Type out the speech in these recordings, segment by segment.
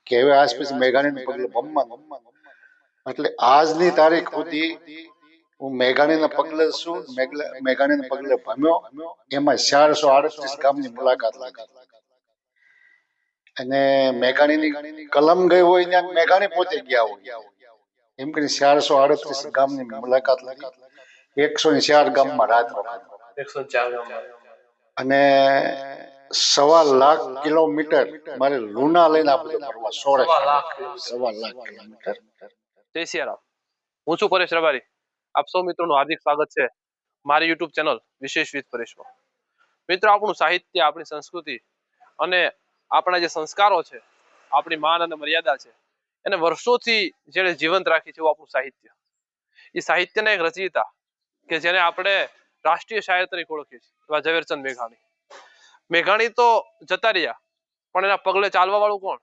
કે હવે આજ પછી મેઘાણીને પગલે ભમવાનું. એટલે આજની તારીખ સુધી હું મેઘાણીના પગલે છું, મેઘાણીના પગલે ભમ્યો. એમાં 438 ગામની મુલાકાત લીધી. અને મેઘાણીની કલમ ગઈ હોય ત્યાં મેઘાણી પોતે ગયા હોય. એમ કરીને 438 ગામની મુલાકાત લીધી. 104 ગામમાં રાત રોકાણી. 104 ગામમાં. અને 1.25 લાખ કિલોમીટર મારે લુના લઈને આ બધું ફરવા. 1.25 લાખ કિલોમીટર. જય સિયારામ. હું છું પરેશ રબારી. આપ સૌ મિત્રોનું હાર્દિક સ્વાગત છે મારી યુટ્યુબ ચેનલ વિશેષ વિથ પરેશમાં. મિત્રો, આપણું સાહિત્ય, આપણી સંસ્કૃતિ અને આપણા જે સંસ્કારો છે, આપણી માન અને મર્યાદા છે, એને વર્ષોથી જેને જીવંત રાખી છે એવું આપણું સાહિત્ય. એ સાહિત્યના એક રચયિતા કે જેને આપણે રાષ્ટ્રીય શાયર તરીકે ઓળખીએ છીએ એવા ઝવેરચંદ મેઘાણી. મેઘાણી તો જતા રહ્યા, પણ એના પગલે ચાલવા વાળું કોણ?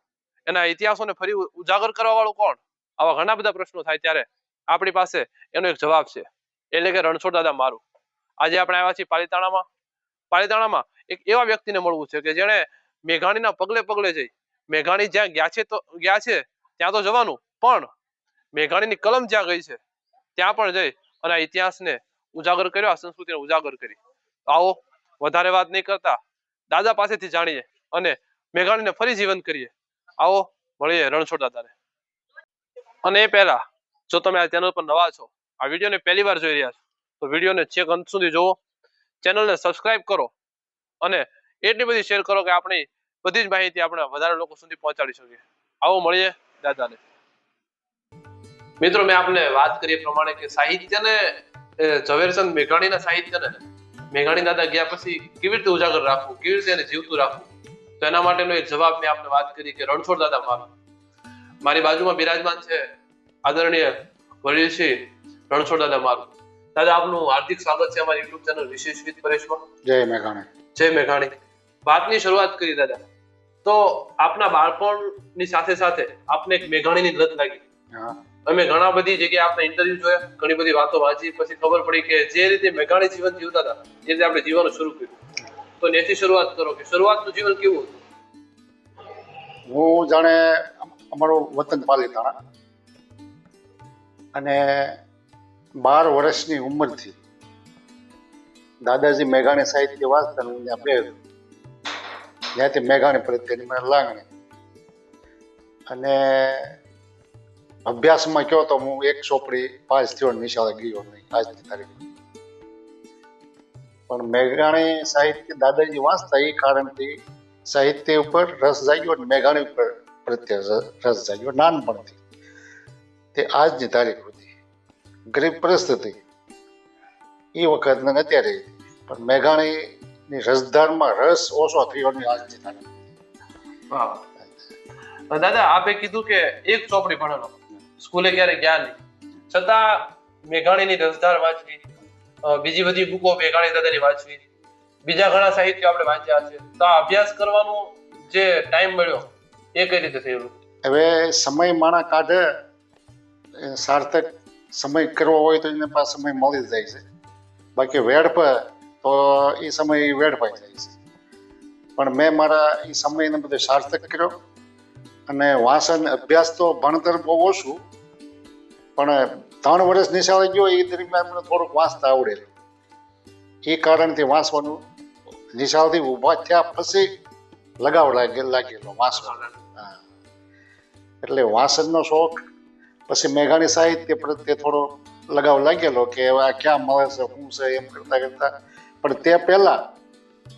એના ઇતિહાસોને ફરી ઉજાગર કરવા વાળું કોણ? આવા ઘણા બધા પ્રશ્નો થાય ત્યારે આપણી પાસે એનો એક જવાબ છે, એટલે કે રણછોડ દાદા મારું. આજે આપણે આવ્યા છીએ પાલીતાણામાં એક એવા વ્યક્તિને મળવું છે કે જેણે મેઘાણીના પગલે પગલે જઈ, મેઘાણી જ્યાં ગયા છે ત્યાં તો જવાનું, પણ મેઘાણીની કલમ જ્યાં ગઈ છે ત્યાં પણ જઈ અને આ ઇતિહાસને ઉજાગર કર્યો, આ સંસ્કૃતિને ઉજાગર કરી. આવો વધારે વાત નહીં કરતા દાદા પાસેથી જાણીએ અને મેઘાણીને ફરી જીવંત કરીએ. આવો મળીએ રણછોડ દાદાને. અને એ પહેલા, જો તમે આ ચેનલ પર નવા છો, આ વિડીયોને પહેલી વાર જોઈ રહ્યા છો, તો વિડીયોને છેક અંત સુધી જોવો, ચેનલને સબસ્ક્રાઇબ કરો અને એટલી બધી શેર કરો કે આપણી બધી જ માહિતી આપણે વધારે લોકો સુધી પહોંચાડી શકીએ. આવો મળીએ દાદાને. મિત્રો, મેં આપને વાત કરી પ્રમાણે કે સાહિત્યને, ઝવેરચંદ મેઘાણીના સાહિત્યને મેઘાણી દાદા ગયા પછી કેવી રીતે ઉજાગર રાખવું, કેવી રીતે એને જીવતું રાખવું, તો એના માટેનો એક જવાબ મેં આપને વાત કરી કે રણછોડ દાદા મારું. મારી બાજુમાં બિરાજમાન છે આદરણીય વડીલશ્રી રણછોડ દાદા મારું. દાદા, આપનું હાર્દિક સ્વાગત છે અમારી યુટ્યુબ ચેનલ વિશેષ વિથ પરેશમાં. જય મેઘાણી. જય મેઘાણી. વાતની શરૂઆત કરી દાદા, તો આપના બાળપણની સાથે સાથે આપને એક મેઘાણીની લત લાગી. અમે ઘણા બધી જગ્યાએ આપના ઇન્ટરવ્યુ જોયા, ઘણી બધી વાતો વાંચી, પછી ખબર પડી કે જે રીતે મેઘાણી જીવન જીવતા હતા એ રીતે આપણે જીવવાનું શરૂ કર્યું. તો ત્યાંથી શરૂઆત કરો કે શરૂઆતનું જીવન કેવું હતું? હું જાણે અમારું વતન પાલીતાણા, અને 12 વર્ષની ઉંમરથી દાદાજી મેઘાણી સાહિત્ય વાંચતા, હું ત્યાં બેઠો. ત્યાંથી મેઘાણી પ્રત્યેની મને લાગણી. અને અભ્યાસમાં કહો તો હું એક ચોપડી પાસ થયો, નિશાળે ગયો નહીં આજની તારીખમાં. પણ મેઘાણી સાહિત્ય દાદાજી વાંચતા એ કારણથી સાહિત્ય ઉપર રસ જાગ્યો અને મેઘાણી ઉપર પ્રત્યે રસ જાગ્યો નાનપણથી. તે આજની તારીખ સુધી ગરીબ પરિસ્થિતિ એ વખત ને અત્યારે, પણ મેઘાણીની રસધારમાં રસ ઓછો થયો નહીં આજની તારીખ. દાદા, આપે કીધું કે એક ચોપડી ભણેલો, સ્કૂલે ક્યારે ગયા નહીં, છતાં મેઘાણીની રસધાર વાંચવી, બીજી બધી બુકો મેઘાણી દાદાની વાંચવી, બીજા ઘણા સાહિત્ય આપણે વાંચ્યા છે, તો આ અભ્યાસ કરવાનો જે ટાઈમ મળ્યો એ કઈ રીતે થયેલું? હવે સમય માણા કાઢે, સાર્થક સમય કરવો હોય તો એને પાસે સમય મળી જાય છે, બાકી વેડપ તો એ સમય વેડપાઈ જાય છે. પણ મેં મારા એ સમયને બધો સાર્થક કર્યો. અને વાંચન અભ્યાસ તો ભણતર બહુ ઓછું, પણ 3 વર્ષ નિશાળે ગયો એ દરમિયાન મને થોડુંક વાંચતા આવડેલું. એ કારણથી વાંચવાનું, નિશાળથી ઊભા થયા પછી લગાવ લાગેલો વાંચવાનો. હા, એટલે વાંચનનો શોખ, પછી મેઘાણી સાહિત્ય પ્રત્યે થોડો લગાવ લાગેલો કે આ ક્યાં મળે છે, શું છે, એમ કરતા કરતા. પણ તે પહેલા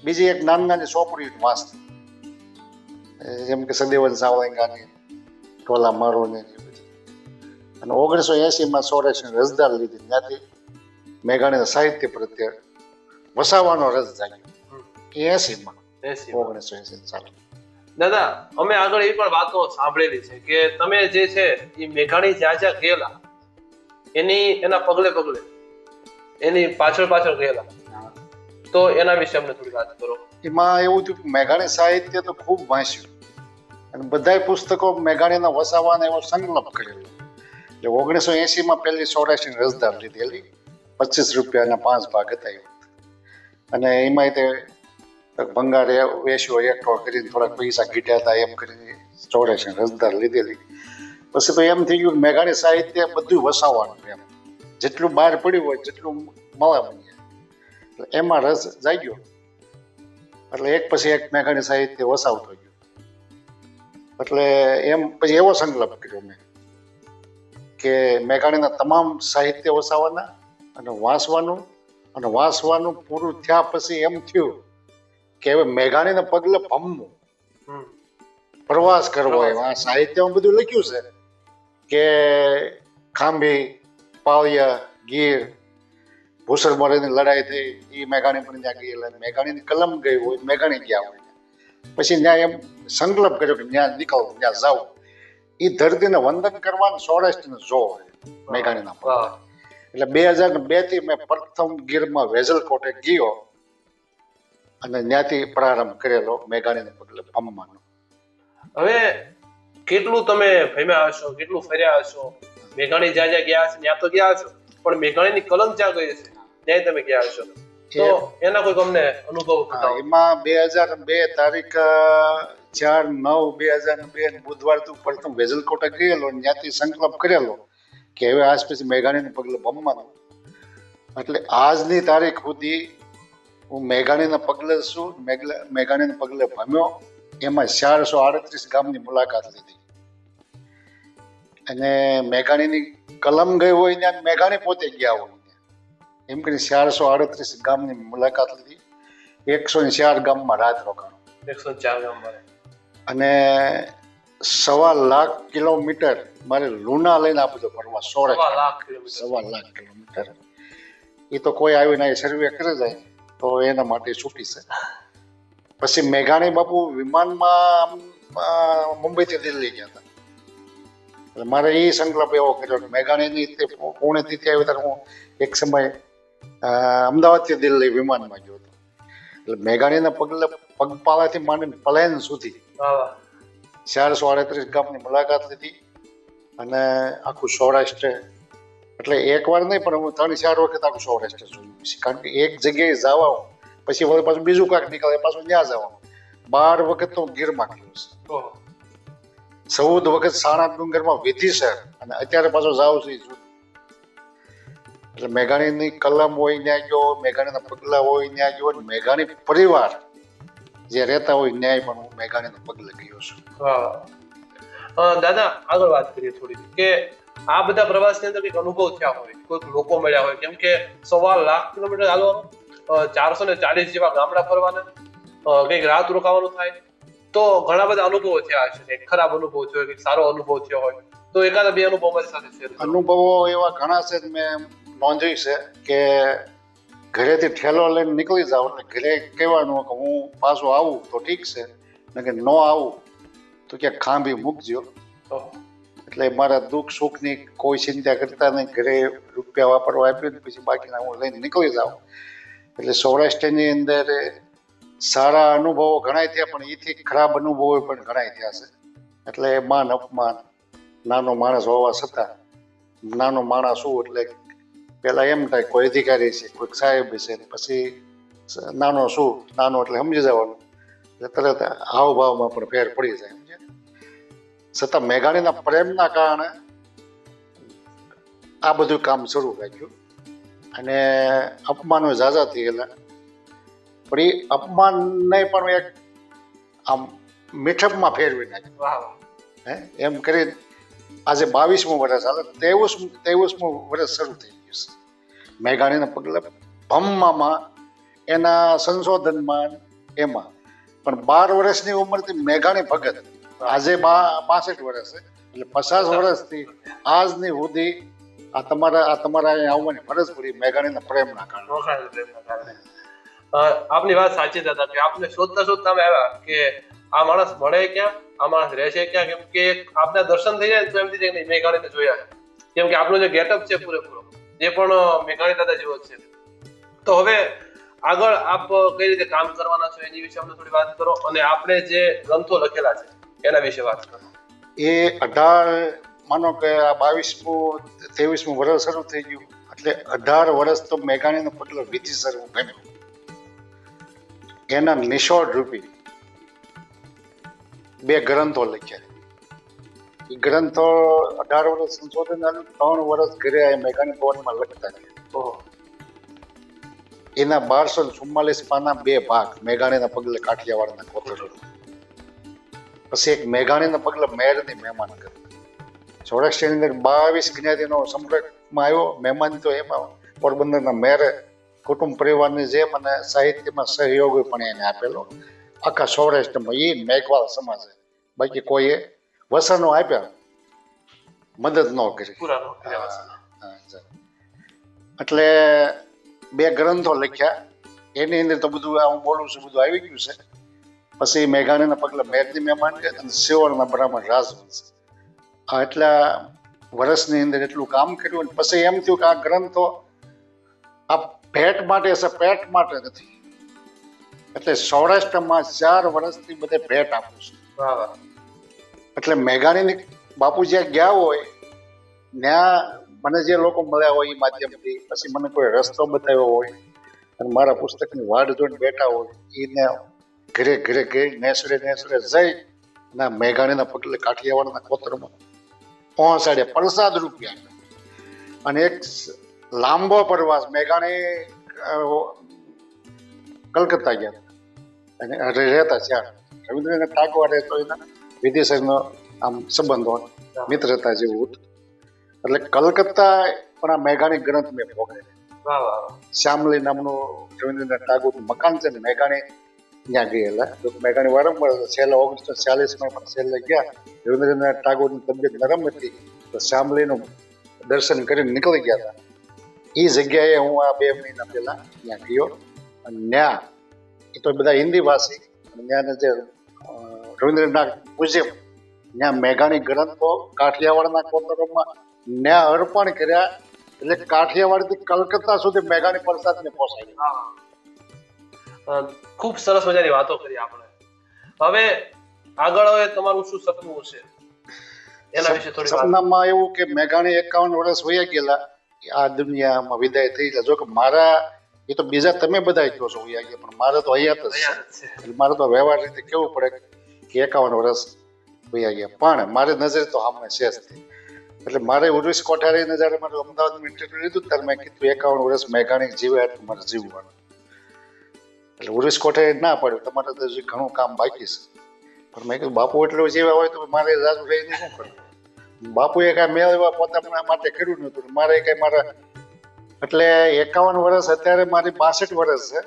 બીજી એક નાની ચોપડી વાંચતી, જેમ કે સદેવન સાવરકરની ટોલા મારોને એ બધી. અને 1980માં સૌરાષ્ટ્રની રસધાર લીધી, ત્યાંથી મેઘાણીના સાહિત્ય પ્રત્યે વસાવાનો રસ જાગ્યો. 1980 ચાલુ. દાદા, અમે આગળ એ પણ વાતો સાંભળેલી છે કે તમે જે છે એ મેઘાણી જ્યાં જ્યાં ગયેલા એના પગલે પગલે એની પાછળ ગયેલા, તો એના વિશે અમને થોડી વાત કરો. એમાં એવું થયું કે મેઘાણી સાહિત્ય તો ખૂબ વાંચ્યું, અને બધાય પુસ્તકો મેઘાણીના વસાવાને એવો સંકલ્પ કરેલો. એટલે 1980માં પહેલી સૌરાષ્ટ્રની રસધાર લીધેલી, 25 રૂપિયાના 5 ભાગ હતા. અને એમાં તે ભંગાર વેચ્યો એકઠો કરીને થોડાક પૈસા ગીટ્યા હતા એમ કરીને ચોરેશન રજદાર લીધેલી. પછી તો એમ થઈ ગયું કે મેઘાણી સાહિત્ય બધું વસાવવાનું એમ, જેટલું બહાર પડ્યું હોય જેટલું મળે મને એમાં રસ જાગ્યો. એટલે એક પછી એક મેઘાણી સાહિત્ય વસાવતો ગયો. એટલે એમ પછી એવો સંકલ્પ કર્યો મેં કે મેઘાણીના તમામ સાહિત્ય વસાવવાના અને વાંચવાનું પૂરું થયા પછી એમ થયું કે હવે મેઘાણીને પગલે ભમવું, પ્રવાસ કરવો. આ સાહિત્યમાં બધું લખ્યું છે કે ખાંભી, પાળિયા, ગીર, ભૂસરમોરીની લડાઈ થઈ એ મેઘાણી પણ ત્યાં ગયેલા, મેઘાણીની કલમ ગઈ હોય મેઘાણી ગયા હોય. પછી ત્યાં એમ સંકલ્પ કર્યો કે ત્યાં નીકળવું, ત્યાં જાઉં, એ ધરતીને વંદન કરવાનું, સૌરાષ્ટ્રને જોવું મેઘાણીના પગલે. એટલે 2002 થી મેં પ્રથમ ગીરમાં વેજલકોટે ગયો અને ત્યાંથી પ્રારંભ કરેલો મેઘાણીને પગલે ભમવાનો. હવે કેટલું તમે ભમ્યા હશો, કેટલું ફર્યા હશો, મેઘાણી જ્યાં જ્યાં ગયા હશે ત્યાં તો ગયા હશો, પણ મેઘાણીની કલમ જ્યાં ગઈ હશે ત્યાં તમે ગયા હશો, તો એના કોઈ તમને અનુભવ થતા? એમાં 2002 તારીખ 4/9/2002 બુધવાર તું પ્રથમ વેજલકોટે ગયેલો, ત્યાંથી સંકલ્પ કરેલો કે હવે આજ પછી મેઘાણીને પગલે ભમવાનું. એટલે આજની તારીખ સુધી હું મેઘાણીના પગલે છું, મેઘાણીના પગલે ભમ્યો. એમાં 438 ગામની મુલાકાત લીધી અને મેઘાણીની કલમ ગઈ હોય ત્યાં મેઘાણી પોતે ગયા હોય એમ કરીને 438 ગામની મુલાકાત લીધી. 104 ગામમાં રાત રોકાણો. 104 ગામમાં. અને 1.25 લાખ કિલોમીટર મારે લૂના લઈને આ બધો ફરવા, 1.25 લાખ કિલોમીટર. એ તો કોઈ આવીને સર્વે કરી જાય તો એના માટે છૂટી છે. પછી મેઘાણી બાપુ વિમાનમાં મુંબઈથી દિલ્હી ગયા હતા. એટલે મારે એ સંકલ્પ એવો કર્યો કે મેઘાણીની પુણેથી આવી ત્યારે હું એક સમય અમદાવાદથી દિલ્હી વિમાનમાં ગયો હતો. એટલે મેઘાણીના પગલે પગપાળાથી માંડીને પ્લેન સુધી 438 ગામની મુલાકાત લીધી અને આખું સૌરાષ્ટ્ર, એટલે એક વાર નહીં પણ હું 3-4 વખત આખું સૌરાષ્ટ્ર જોયું છે. કારણ કે એક જગ્યાએ જવા પછી વળી પાછું બીજું કાંક નીકળે પાછું ત્યાં જવાનું. 12 વખત તો ગીરમાં ગયો છે, 14 વખત સાણા ડુંગરમાં વિધિસર, અને અત્યારે પાછો જાઉં છું. એટલે મેઘાણીની કલમ હોય ત્યાં ગયો, મેઘાણીના પગલા હોય ત્યાં ગયો, મેઘાણી પરિવાર જે રહેતા હોય ન્યાય પણ હું મેઘાણીના પગલે ગયો છું. દાદા આગળ વાત કરીએ થોડી કે આ બધા પ્રવાસની અંદર કંઈક અનુભવ થયા હોય, કોઈક લોકો મળ્યા હોય, કેમ કે 1.25 લાખ કિલોમીટર હાલવાનું, 440 જેવા ગામડા ફરવાના, કંઈક રાત રોકાવાનું થાય, તો ઘણા બધા અનુભવો થયા હશે. કંઈક ખરાબ અનુભવ થયો, કંઈક સારો અનુભવ થયો હોય, તો એકાદ બે અનુભવ મારી સાથે શેર કરો. અનુભવો એવા ઘણા છે. મેં નોંધ્યું છે કે ઘરેથી ઠેલો લઈને નીકળી જાવ એટલે ઘરે કહેવાનું કે હું પાછું આવું તો ઠીક છે, ને કે ન આવું તો ક્યાંક ખાંભી મૂકજો. એટલે મારા દુઃખ સુખની કોઈ ચિંતા કરતા નહીં, ઘરે રૂપિયા વાપરવા આપ્યું પછી બાકીના હું લઈને નીકળી જાઉં. એટલે સૌરાષ્ટ્રની અંદર સારા અનુભવો ઘણા થયા, પણ એથી ખરાબ અનુભવો પણ ઘણા થયા છે. એટલે માન અપમાન, નાનો માણસ હોવા છતાં, નાનો માણસ શું એટલે પેલા એમ થાય કોઈ અધિકારી છે, કોઈ સાહેબ છે, પછી નાનો શું, નાનો એટલે સમજી જવાનું, એટલે તરત હાવભાવમાં પણ ફેર પડી જાય. છતાં મેઘાણીના પ્રેમના કારણે આ બધું કામ શરૂ રાખ્યું અને અપમાનો ઝાઝા થઈ ગયેલા. પણ એ અપમાનને પણ એક આમ મીઠપમાં ફેરવી નાખ્યું. એમ કરી આજે 22મું વર્ષ હાલે, 23મું વર્ષ શરૂ થઈ ગયું છે મેઘાણીના પગલે ભમવામાં, એના સંશોધનમાં, એમાં પણ 12 વર્ષની ઉંમરથી મેઘાણી ભગત આજે 62 વર્ષ છે. એટલે 50 વર્ષથી આજની સુધી આ તમારા અહીંયા આવવાની ફરજ પડી મેઘાણીના પ્રેમના કારણે. આપની વાત સાચી દાદા કે આપને શોધતા શોધતા અમે આવ્યા કે આ માણસ મળે ક્યાં, આ માણસ રહેશે ક્યાં, કેમ કે આપના દર્શન થઈ જાય તો એમ થઈ જાય કે મેઘાણીને જોયા, કેમ કે આપણો જે ગેટઅપ છે પૂરેપૂરો એ પણ મેઘાણી દાદા જેવો છે. તો હવે આગળ આપ કઈ રીતે કામ કરવાના છો એની વિશે અમને થોડી વાત કરો, અને આપણે જે ગ્રંથો લખેલા છે એના વિશે વાત કરો. એ 18 માનો કે આ 22મું 23મું વર્ષ શરૂ થઈ ગયું એટલે 18 વર્ષ તો મેઘાણીનો પગલો વિધિસર હું ગમ્યો. એના નિશોડ રૂપી 2 ગ્રંથો લખ્યા. એ ગ્રંથો 18 વર્ષ સંશોધન આવ્યું, 3 વર્ષ ઘરે આ મેઘાણી ભવનમાં લખતા રહ્યા. ઓહો. એના 1244 પાના 2 ભાગ, મેઘાણીના પગલે કાઠિયાવાડના કોતરો, પછી એક મેઘાણીના પગલે મેરની મહેમાન કરી. સૌરાષ્ટ્રની અંદર 22 જ્ઞાતિનો સંપર્કમાં આવ્યો. મહેમાન તો એમાં પોરબંદરના મેરે કુટુંબ પરિવારની જેમ અને સાહિત્યમાં સહયોગ પણ એને આપેલો. આખા સૌરાષ્ટ્રમાં એ મેઘવાળ સમાજ છે. બાકી કોઈએ વસનો આપ્યા, મદદ ન કરી. પૂરા નો કર્યા વસન. એટલે 2 ગ્રંથો લખ્યા. એની અંદર તો બધું હું બોલું છું બધું આવી ગયું છે. પછી મેઘાણીના પગલે મેરની મહેમાન છે અને શિવરના બ્રાહ્મણ રાજવંશ. આ એટલા વર્ષની અંદર એટલું કામ કર્યું. અને પછી એમ થયું કે આ ગ્રંથો આ ભેટ માટે છે, પેટ માટે નથી. એટલે સૌરાષ્ટ્રમાં 4 વર્ષથી બધે ભેટ આપું છું. વાહ વાહ. એટલે મેઘાણીની બાપુ જ્યાં ગયા હોય ત્યાં મને જે લોકો મળ્યા હોય એ માધ્યમથી, પછી મને કોઈ રસ્તો બતાવ્યો હોય અને મારા પુસ્તકની વાડ જોઈને બેઠા હોય, એને ઘરે ઘરે ગઈ નેસરે જઈ ના મેઘાણીના પગલે કાઠિયાવાડના કોતરમાં પહોંચાડ્યા, પ્રસાદ રૂપિયા. અને એક લાંબો પ્રવાસ મેઘાણી કલકત્તા ગયા અને રહેતા ત્યાં રવિન્દ્રનાથ ટાગોરે તો એના વિદેશનો આમ સંબંધો મિત્રતા જેવું હતું. એટલે કલકત્તા પણ આ મેઘાણી ગ્રંથ મેં ભોગવે. વાહ વાહ. શ્યામલી નામનું રવિન્દ્રનાથ ટાગોરનું મકાન છે ને, મેઘાણી ત્યાં ગયેલા. મેઘાણી વારંવાર છેલ્લા 1946માં પણ છેલ્લે ગયા. રવિન્દ્રનાથ ટાગોરની તબિયત નરમ હતી તો શ્યામલીનું દર્શન કરીને નીકળી ગયા હતા. એ જગ્યાએ હું આ 2 મહિના પહેલા ત્યાં ગયો. અને ત્યાં એ તો બધા હિન્દી ભાષી, ત્યાંના જે રવિન્દ્રનાથ મ્યુઝિયમ, ત્યાં મેઘાણી ગ્રંથો કાઠિયાવાડના કોતરોમાં ત્યાં અર્પણ કર્યા. એટલે કાઠિયાવાડથી કલકત્તા સુધી મેઘાણી પ્રસાદને પહોંચાડી. ખૂબ સરસ મજાની વાતો કરી આપણે. હવે આગળ હવે તમારું શું સપનું છે એના વિશે થોડી વાત. સપનામાં એવું કે મેઘાણી 51 વર્ષ વયા ગયેલા, આ દુનિયામાં વિદાય થઈ ગયા. જો કે મારા, એ તો બીજા તમે બધા કહો છો વયા ગયા, પણ મારે તો હયાત જ છે. એટલે મારે તો વ્યવહાર રીતે કેવું પડે કે 51 વર્ષ વયા ગયા, પણ મારી નજર તો સામે છે જ. એટલે મારે ઉર્વિશ કોઠારીને જયારે મારે અમદાવાદમાં ઇન્ટરવ્યુ લીધું ત્યારે મેં કીધું 51 વર્ષ મેઘાણી જીવે એટલું મારે જીવવાનું. એટલે ઉર્વિશ કોઠારી ના પાડ્યું, તમારે તો હજી ઘણું કામ બાકી છે. પણ મેં કીધું બાપુ એટલું જીવ્યા હોય તો મારે રાજુ રહીને શું કરવું. બાપુએ કાંઈ મેળવવા પોતાના માટે કર્યું નહોતું, મારે કાંઈ મારા. એટલે 51 વર્ષ, અત્યારે મારી 62 વર્ષ છે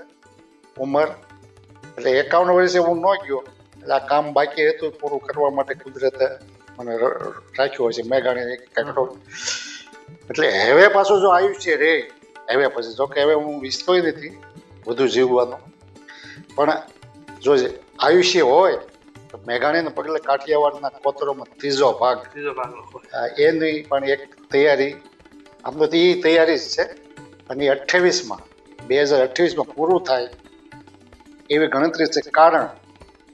ઉંમર. એટલે 51 વર્ષે હું ન ગયો. એટલે આ કામ બાકી હતું પૂરું કરવા માટે કુદરતે મને રાખ્યો હશે મેઘાણી કાંઈક. એટલે હવે પાછું જો આયુષ્ય રે, હવે પછી જો કે હવે હું ઈચ્છતોય નથી વધુ જીવવાનું, પણ જો આયુષ્ય હોય તો મેઘાણીના પગલે કાઠિયાવાડના કોતરોમાં 3જો ભાગ, એની પણ એક તૈયારી, આમ તો એ તૈયારી જ છે. અને 2028માં પૂરું થાય એવી ગણતરી છે. કારણ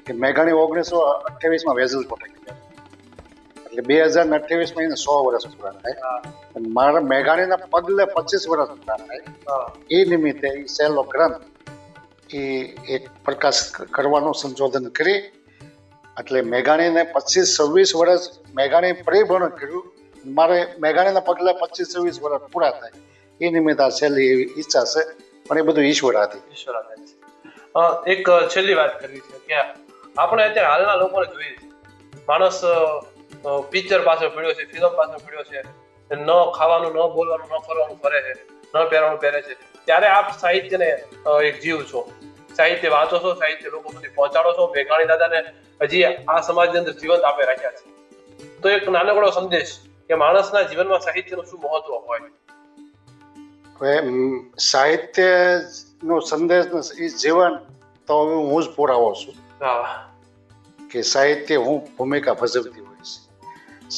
કે મેઘાણી 1928માં વેજલ કોટે ગયા, એટલે 2028માં એને 100 વર્ષ પૂરા થાય. અને મારા મેઘાણીના પગલે 25 વર્ષ પૂરા થાય. એ નિમિત્તે એ સહેલો ગ્રંથ એ એક પ્રકાશ કરવાનું સંશોધન કરી. એટલે મેઘાણીને 25-26 વર્ષ મેઘાણી પરિભ્રમણ કર્યું. મારે મેઘાણીના પગલે 25-26 વર્ષ પૂરા થાય એ નિમિત્તે આ છેલ્લી એવી ઈચ્છા છે, પણ એ બધું ઈશ્વર આધીન. એક છેલ્લી વાત કરવી છે કે આપણે અત્યારે હાલના લોકોને જોઈએ છે, માણસ પિક્ચર પાછળ પડ્યો છે, ફિલ્મ પાછળ પડ્યો છે, ન ખાવાનું, ન બોલવાનું, ન ફરવાનું ફરે છે, ન પહેરવાનું પહેરે છે. ત્યારે આપ સાહિત્યને એક જીવ છો, સાહિત્ય વાંચો છો, સાહિત્ય લોકો સુધી પહોંચાડો છો. મેઘાણી દાદાને હજી આ સમાજની અંદર જીવંત આપે રાખ્યા છે. તો એક નાનકડો સંદેશ કે માણસના જીવનમાં સાહિત્યનું શું મહત્વ હોય? સાહિત્યનો સંદેશ એ જીવન તો હું જ પુરાવો છું કે સાહિત્ય હું ભૂમિકા ભજવતી હોય છે.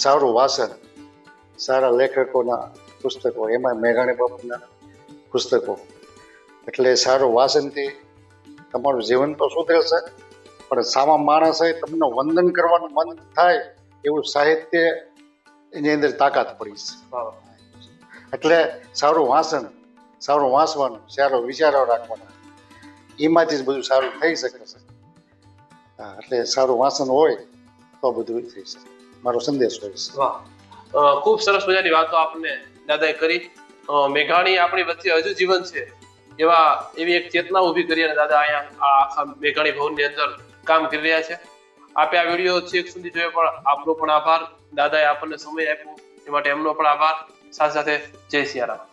સારું વાંચન, સારા લેખકોના પુસ્તકો, એમાં મેઘાણી બાપુના પુસ્તકો, એટલે સારું વાંચનથી તમારું જીવન તો સુધરે છે, પણ સામા માણસ હોય તમને વંદન કરવાનું મન થાય એવું સાહિત્ય એની અંદર તાકાત પડી છે. એટલે સારું વાંચન, સારું વાંચવાનું, સારો વિચારો રાખવાના, એમાંથી જ બધું સારું થઈ શકે છે. હા, એટલે સારું વાંચન હોય તો બધું થઈ શકે, મારો સંદેશ હોય છે. વાહ, ખૂબ સરસ મજાની વાતો આપને દાદાએ કરી. મેઘાણી આપણી વચ્ચે હજુ જીવન છે એવી એક ચેતના ઊભી કરી અને દાદા અહીંયા આ આખા મેઘાણી ભવનની અંદર કામ કરી રહ્યા છે. આપે આ વિડીયો છેક સુધી જોયો પણ આપનો પણ આભાર. દાદાએ આપણને સમય આપ્યો એ માટે એમનો પણ આભાર. સાથે સાથે જય સિયારામ.